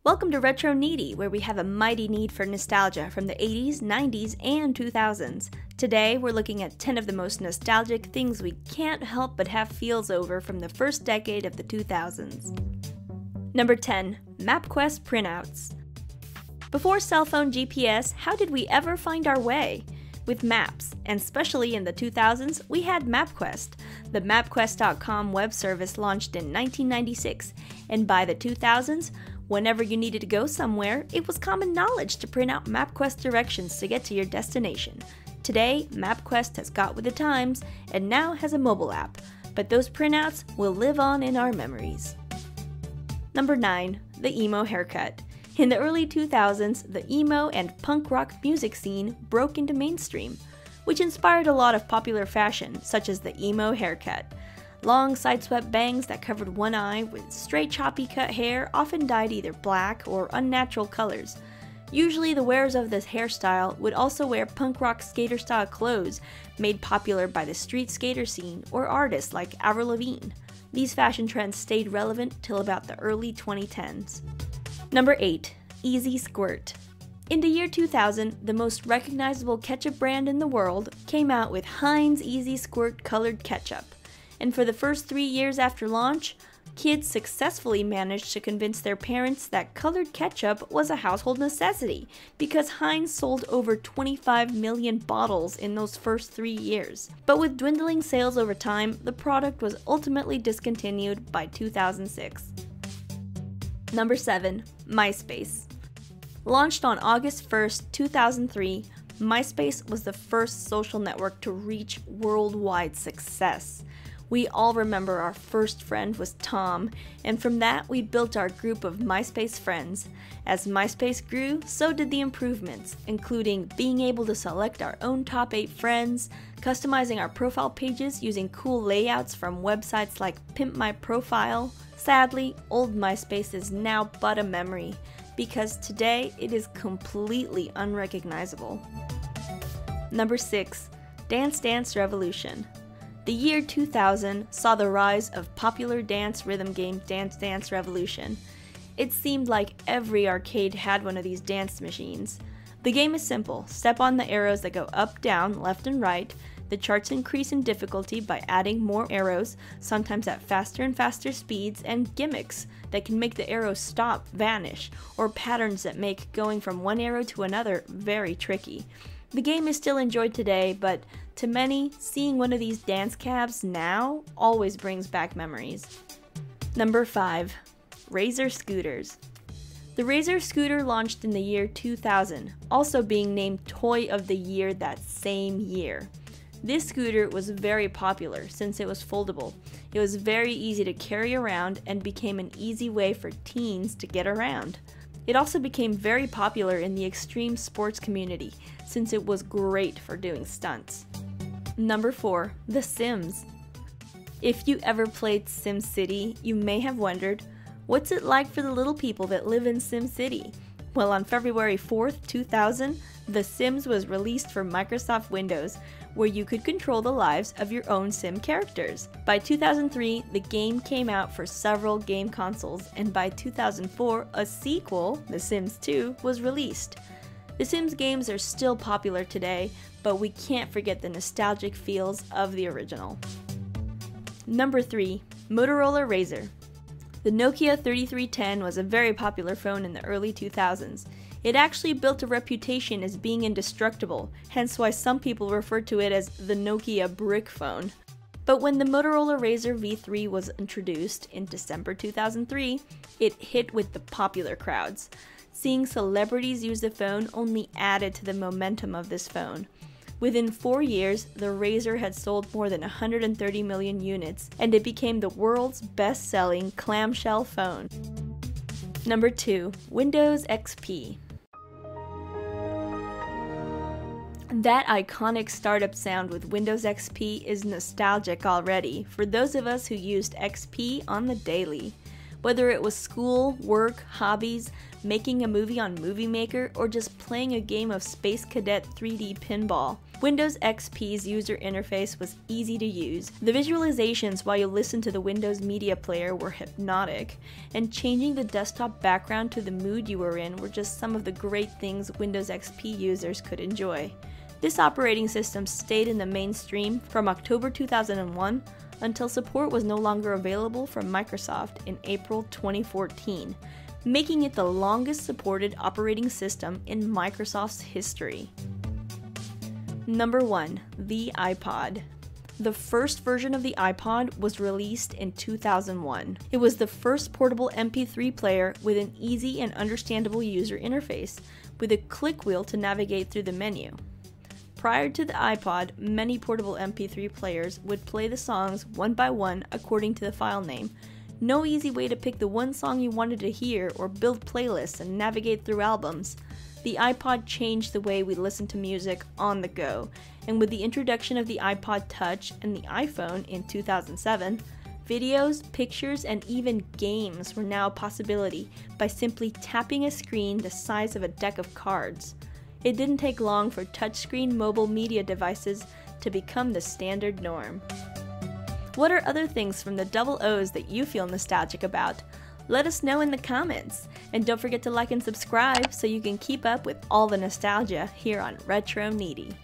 Welcome to Retro Needy, where we have a mighty need for nostalgia from the 80s, 90s, and 2000s. Today, we're looking at 10 of the most nostalgic things we can't help but have feels over from the first decade of the 2000s. Number 10. MapQuest printouts. Before cell phone GPS, how did we ever find our way? With maps, and especially in the 2000s, we had MapQuest. The MapQuest.com web service launched in 1996, and by the 2000s, whenever you needed to go somewhere, it was common knowledge to print out MapQuest directions to get to your destination. Today, MapQuest has got with the times and now has a mobile app, but those printouts will live on in our memories. Number 9. The emo haircut. In the early 2000s, the emo and punk rock music scene broke into mainstream, which inspired a lot of popular fashion, such as the emo haircut. Long side-swept bangs that covered one eye with straight choppy cut hair often dyed either black or unnatural colors. Usually the wearers of this hairstyle would also wear punk rock skater style clothes made popular by the street skater scene or artists like Avril Lavigne. These fashion trends stayed relevant till about the early 2010s. Number 8. Easy Squirt. In the year 2000, the most recognizable ketchup brand in the world came out with Heinz Easy Squirt colored ketchup. And for the first 3 years after launch, kids successfully managed to convince their parents that colored ketchup was a household necessity because Heinz sold over 25 million bottles in those first 3 years. But with dwindling sales over time, the product was ultimately discontinued by 2006. Number 7. MySpace. Launched on August 1st, 2003, MySpace was the first social network to reach worldwide success. We all remember our first friend was Tom, and from that we built our group of MySpace friends. As MySpace grew, so did the improvements, including being able to select our own top 8 friends, customizing our profile pages using cool layouts from websites like Pimp My Profile. Sadly, old MySpace is now but a memory, because today it is completely unrecognizable. Number 6. Dance Dance Revolution. The year 2000 saw the rise of popular dance rhythm game Dance Dance Revolution. It seemed like every arcade had one of these dance machines. The game is simple. Step on the arrows that go up, down, left, and right. The charts increase in difficulty by adding more arrows, sometimes at faster and faster speeds, and gimmicks that can make the arrows stop, vanish, or patterns that make going from one arrow to another very tricky. The game is still enjoyed today, but to many, seeing one of these dance cabs now always brings back memories. Number 5. Razor Scooters. The Razor Scooter launched in the year 2000, also being named Toy of the Year that same year. This scooter was very popular since it was foldable. It was very easy to carry around and became an easy way for teens to get around. It also became very popular in the extreme sports community since it was great for doing stunts. Number 4. The Sims. If you ever played SimCity, you may have wondered, what's it like for the little people that live in SimCity? Well, on February 4th, 2000, The Sims was released for Microsoft Windows, where you could control the lives of your own Sim characters. By 2003, the game came out for several game consoles, and by 2004, a sequel, The Sims 2, was released. The Sims games are still popular today, but we can't forget the nostalgic feels of the original. Number 3. Motorola Razr. The Nokia 3310 was a very popular phone in the early 2000s. It actually built a reputation as being indestructible, hence why some people refer to it as the Nokia brick phone. But when the Motorola Razr V3 was introduced in December 2003, it hit with the popular crowds. Seeing celebrities use the phone only added to the momentum of this phone. Within 4 years, the Razr had sold more than 130 million units, and it became the world's best-selling clamshell phone. Number 2. Windows XP. That iconic startup sound with Windows XP is nostalgic already for those of us who used XP on the daily. Whether it was school, work, hobbies, making a movie on Movie Maker, or just playing a game of Space Cadet 3D pinball, Windows XP's user interface was easy to use. The visualizations while you listened to the Windows Media Player were hypnotic, and changing the desktop background to the mood you were in were just some of the great things Windows XP users could enjoy. This operating system stayed in the mainstream from October 2001 until support was no longer available from Microsoft in April 2014, making it the longest supported operating system in Microsoft's history. Number 1. The iPod. The first version of the iPod was released in 2001. It was the first portable MP3 player with an easy and understandable user interface, with a click wheel to navigate through the menu. Prior to the iPod, many portable MP3 players would play the songs one by one according to the file name. No easy way to pick the one song you wanted to hear or build playlists and navigate through albums. The iPod changed the way we listen to music on the go, and with the introduction of the iPod Touch and the iPhone in 2007, videos, pictures, and even games were now a possibility by simply tapping a screen the size of a deck of cards. It didn't take long for touchscreen mobile media devices to become the standard norm. What are other things from the double O's that you feel nostalgic about? Let us know in the comments, and don't forget to like and subscribe so you can keep up with all the nostalgia here on Retro Needy.